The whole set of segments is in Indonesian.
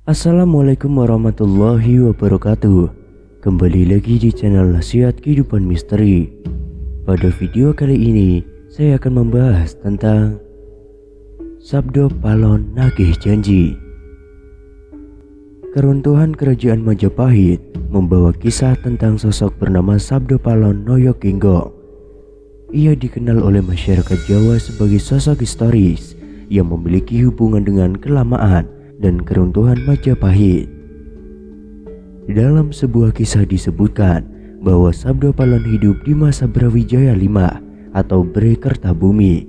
Assalamualaikum warahmatullahi wabarakatuh. Kembali lagi di channel Nasihat Kehidupan Misteri. Pada video kali ini saya akan membahas tentang Sabdo Palon Nagih Janji. Keruntuhan Kerajaan Majapahit membawa kisah tentang sosok bernama Sabdo Palon Noyokinggong. Ia dikenal oleh masyarakat Jawa sebagai sosok historis yang memiliki hubungan dengan kelamaan dan keruntuhan Majapahit. Dalam sebuah kisah disebutkan bahwa Sabdo Palon hidup di masa Brawijaya V atau Bre Kertabumi.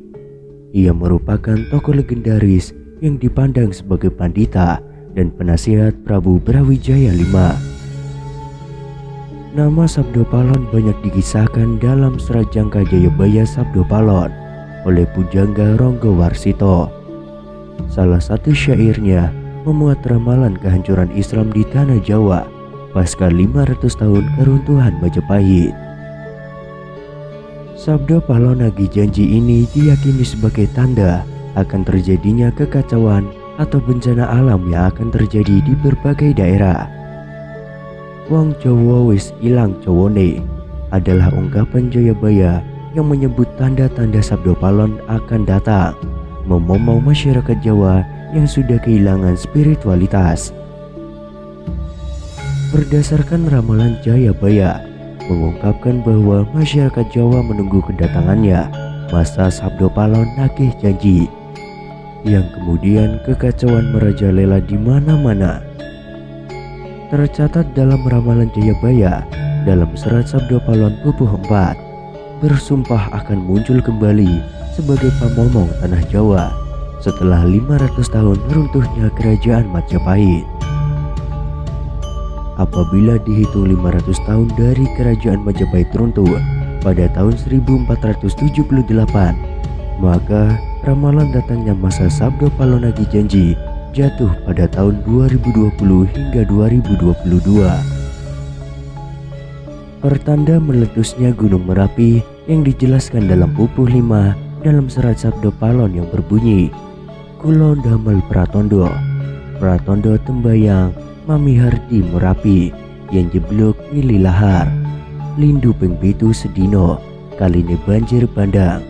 Ia merupakan tokoh legendaris yang dipandang sebagai pandita dan penasihat Prabu Brawijaya V. Nama Sabdo Palon banyak dikisahkan dalam serat Jangka Jayabaya Sabdo Palon oleh Pujangga Ronggowarsito. Salah satu syairnya memuat ramalan kehancuran Islam di tanah Jawa pasca 500 tahun keruntuhan Majapahit. Sabdo Palon Nagih Janji ini diyakini sebagai tanda akan terjadinya kekacauan atau bencana alam yang akan terjadi di berbagai daerah. Wong Jawa wis ilang Jawane adalah ungkapan Jayabaya yang menyebut tanda-tanda Sabdo Palon akan datang, memomong masyarakat Jawa yang sudah kehilangan spiritualitas. Berdasarkan ramalan Jayabaya mengungkapkan bahwa masyarakat Jawa menunggu kedatangannya masa Sabdo Palon Nagih Janji, yang kemudian kekacauan merajalela di mana-mana. Tercatat dalam ramalan Jayabaya dalam serat Sabdo Palon Pupuh 4 bersumpah akan muncul kembali sebagai pamomong tanah Jawa setelah 500 tahun runtuhnya kerajaan Majapahit. Apabila dihitung 500 tahun dari kerajaan Majapahit runtuh pada tahun 1478, maka ramalan datangnya masa Sabdo Palon Nagih Janji jatuh pada tahun 2020 hingga 2022. Pertanda meletusnya Gunung Merapi yang dijelaskan dalam Pupuh 5 dalam serat Sabdo Palon yang berbunyi, Kulo damel pratondo, pratondo tembayang Mami Hardi Merapi yang jeblok mili lahar, lindu ping pitu sedino kaline banjir bandang.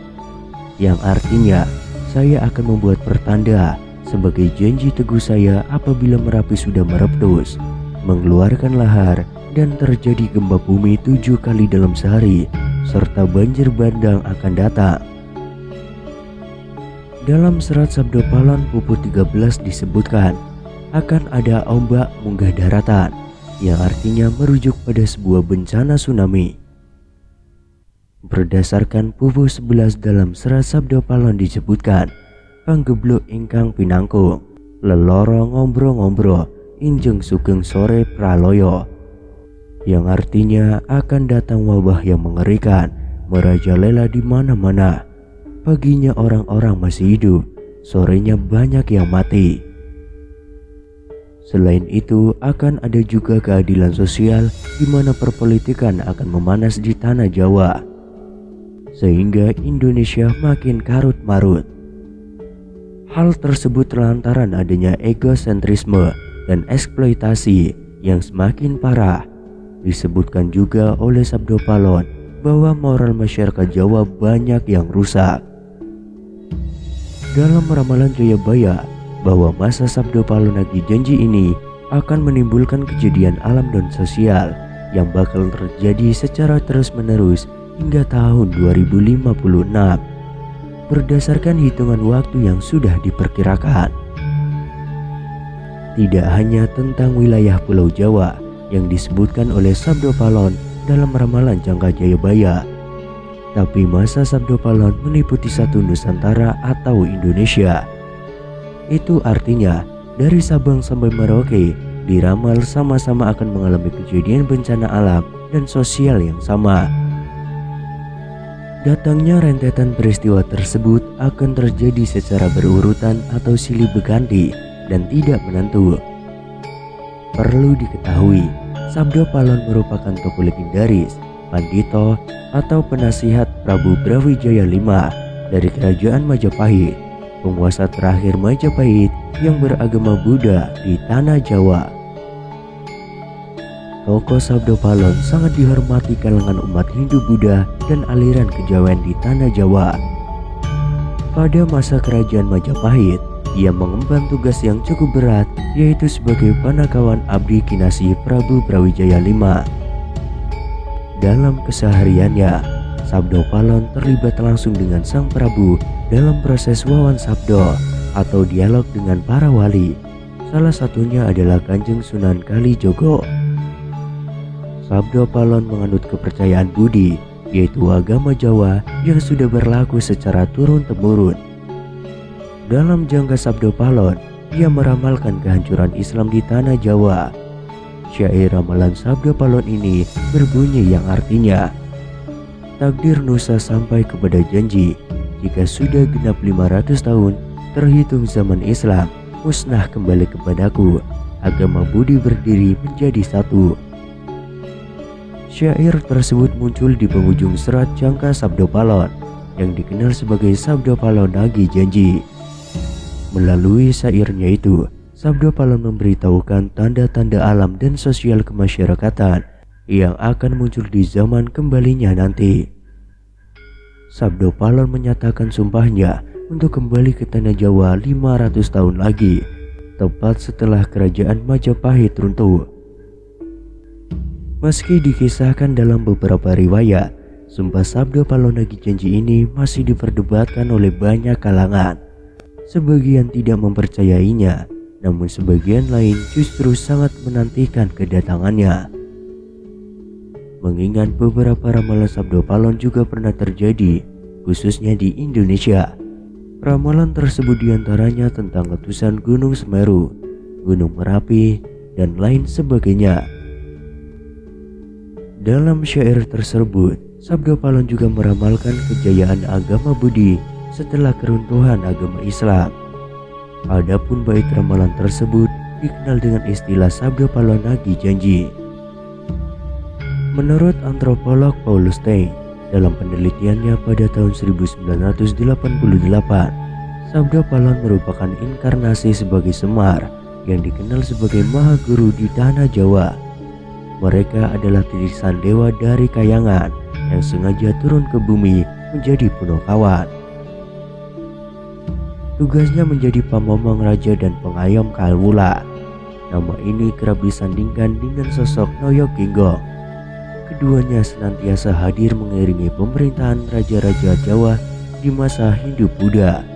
Yang artinya saya akan membuat pertanda sebagai janji teguh saya apabila Merapi sudah meletus, mengeluarkan lahar dan terjadi gempa bumi 7 kali dalam sehari serta banjir bandang akan datang. Dalam serat Sabdo Palon Pupuh 13 disebutkan akan ada ombak munggah daratan, yang artinya merujuk pada sebuah bencana tsunami. Berdasarkan Pupuh 11 dalam serat Sabdo Palon disebutkan panggebluk ingkang pinangkung leloro ngombro-ngombro injeng sugeng sore praloyo, yang artinya akan datang wabah yang mengerikan merajalela di mana-mana. Paginya orang-orang masih hidup, sorenya banyak yang mati. Selain itu akan ada juga keadilan sosial di mana perpolitikan akan memanas di tanah Jawa, sehingga Indonesia makin karut-marut. Hal tersebut lantaran adanya egosentrisme dan eksploitasi yang semakin parah. Disebutkan juga oleh Sabdo Palon bahwa moral masyarakat Jawa banyak yang rusak. Dalam ramalan Jayabaya bahwa masa Sabdo Palon Nagih Janji ini akan menimbulkan kejadian alam dan sosial yang bakal terjadi secara terus-menerus hingga tahun 2056 berdasarkan hitungan waktu yang sudah diperkirakan. Tidak hanya tentang wilayah Pulau Jawa yang disebutkan oleh Sabdo Palon dalam ramalan Jangka Jayabaya, tapi masa Sabdo Palon meliputi satu Nusantara atau Indonesia. Itu artinya dari Sabang sampai Merauke diramal sama-sama akan mengalami kejadian bencana alam dan sosial yang sama. Datangnya rentetan peristiwa tersebut akan terjadi secara berurutan atau silih berganti dan tidak menentu. Perlu diketahui, Sabdo Palon merupakan tokoh legendaris, pandito atau penasihat Prabu Brawijaya V dari kerajaan Majapahit penguasa terakhir Majapahit yang beragama Buddha di tanah Jawa. Tokoh Sabdo Palon sangat dihormati kalangan umat Hindu Buddha dan aliran kejawen di tanah Jawa. Pada masa kerajaan Majapahit, ia mengemban tugas yang cukup berat, yaitu sebagai panakawan abdi kinasih Prabu Brawijaya V. Dalam kesehariannya, Sabdo Palon terlibat langsung dengan Sang Prabu dalam proses wawan sabdo atau dialog dengan para wali. Salah satunya adalah Kanjeng Sunan Kalijogo. Sabdo Palon menganut kepercayaan Budi, yaitu agama Jawa yang sudah berlaku secara turun-temurun. Dalam jangka Sabdo Palon, ia meramalkan kehancuran Islam di tanah Jawa. Syair ramalan Sabdo Palon ini berbunyi yang artinya, "Takdir Nusa sampai kepada janji, jika sudah genap 500 tahun terhitung zaman Islam musnah kembali kepadaku, agama Budi berdiri menjadi satu." Syair tersebut muncul di penghujung serat jangka Sabdo Palon yang dikenal sebagai Sabdo Palon Nagih Janji. Melalui syairnya itu, Sabdo Palon memberitahukan tanda-tanda alam dan sosial kemasyarakatan yang akan muncul di zaman kembalinya nanti. Sabdo Palon menyatakan sumpahnya untuk kembali ke tanah Jawa 500 tahun lagi, tepat setelah kerajaan Majapahit runtuh. Meski dikisahkan dalam beberapa riwayat, sumpah Sabdo Palon Nagih Janji ini masih diperdebatkan oleh banyak kalangan. Sebagian tidak mempercayainya, namun sebagian lain justru sangat menantikan kedatangannya. Mengingat beberapa ramalan Sabdo Palon juga pernah terjadi, khususnya di Indonesia. Ramalan tersebut diantaranya tentang letusan Gunung Semeru, Gunung Merapi, dan lain sebagainya. Dalam syair tersebut, Sabdo Palon juga meramalkan kejayaan agama Budi setelah keruntuhan agama Islam. Adapun bait ramalan tersebut dikenal dengan istilah Sabdo Palon Nagih Janji. Menurut antropolog Paulus Stein, dalam penelitiannya pada tahun 1988, Sabdo Palon merupakan inkarnasi sebagai Semar yang dikenal sebagai Maha Guru di tanah Jawa. Mereka adalah titisan dewa dari Kayangan yang sengaja turun ke bumi menjadi punokawan. Tugasnya menjadi pamomong raja dan pengayom kawula. Nama ini kerap disandingkan dengan sosok Noyo Ginggong. Keduanya senantiasa hadir mengiringi pemerintahan raja-raja Jawa di masa hidup Buddha.